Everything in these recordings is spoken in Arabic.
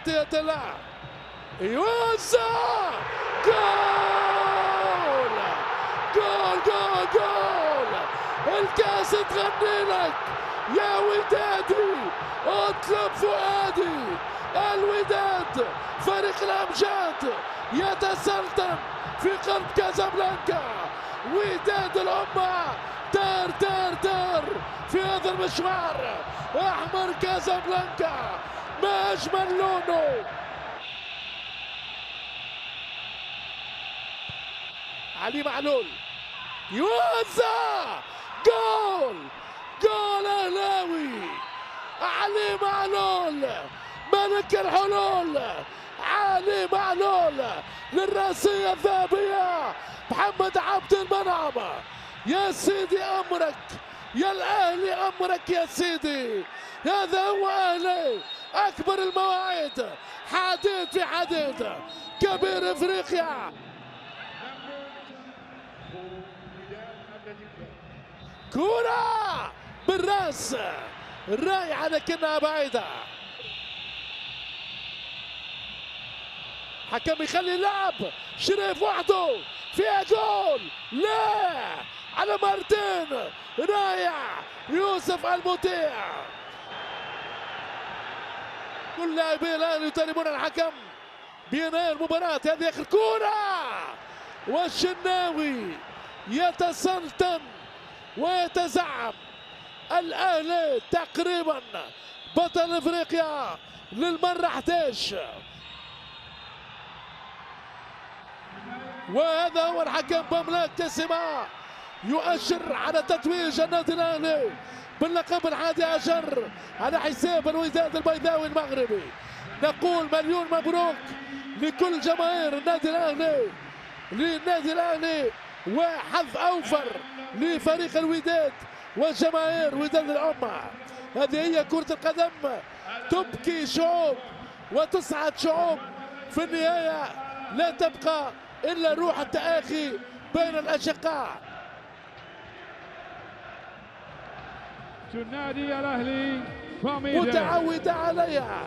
عطية الله يوزع. جول جول جول جول. الكاس تغني لك يا ودادي، اطلب فؤادي. الوداد فريق الامجاد يتسلطن في قلب كازابلانكا. وداد الامه دار دار دار في هذا المشوار. احمر كازابلانكا ما اجمل لونه. علي معلول يوزع. جول جول اهلاوي. علي معلول ملك الحلول. علي معلول للراسية الذهبية. محمد عبد المنعم يا سيدي أمرك، يا الأهلي أمرك يا سيدي. هذا هو أهلي، أكبر المواعيد، حديد في حديد، كبير إفريقيا. كرة بالراس رايحة لكنها بعيدة. حكم يخلي اللعب. شريف وحده فيها جول. لا، على مرتين رايح يوسف المطيع. كل لاعبي الاهلي يطالبون الحكم بإنهاء المباراة. هذه اخر كرة والشناوي يتسلطن ويتزعم. الاهلي تقريبا بطل افريقيا للمرة 11. وهذا هو الحكم بملاك تسمة يؤشر على تتويج النادي الاهلي باللقب 11 على حساب الوداد البيضاوي المغربي. نقول مليون مبروك لكل جماهير النادي الاهلي وحظ اوفر لفريق الوداد وجماهير وداد الامه. هذه هي كرة القدم، تبكي شعوب وتصعد شعوب. في النهاية لا تبقى إلا روح التآخي بين الأشقاء. النادي الأهلي متعودة عليها،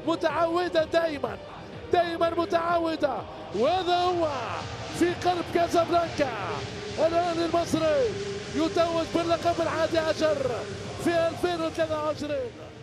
متعودة دائما دائما متعودة. وهذا هو في قلب كازابلانكا. الأهلي المصري يتوج باللقب 11 في 2023.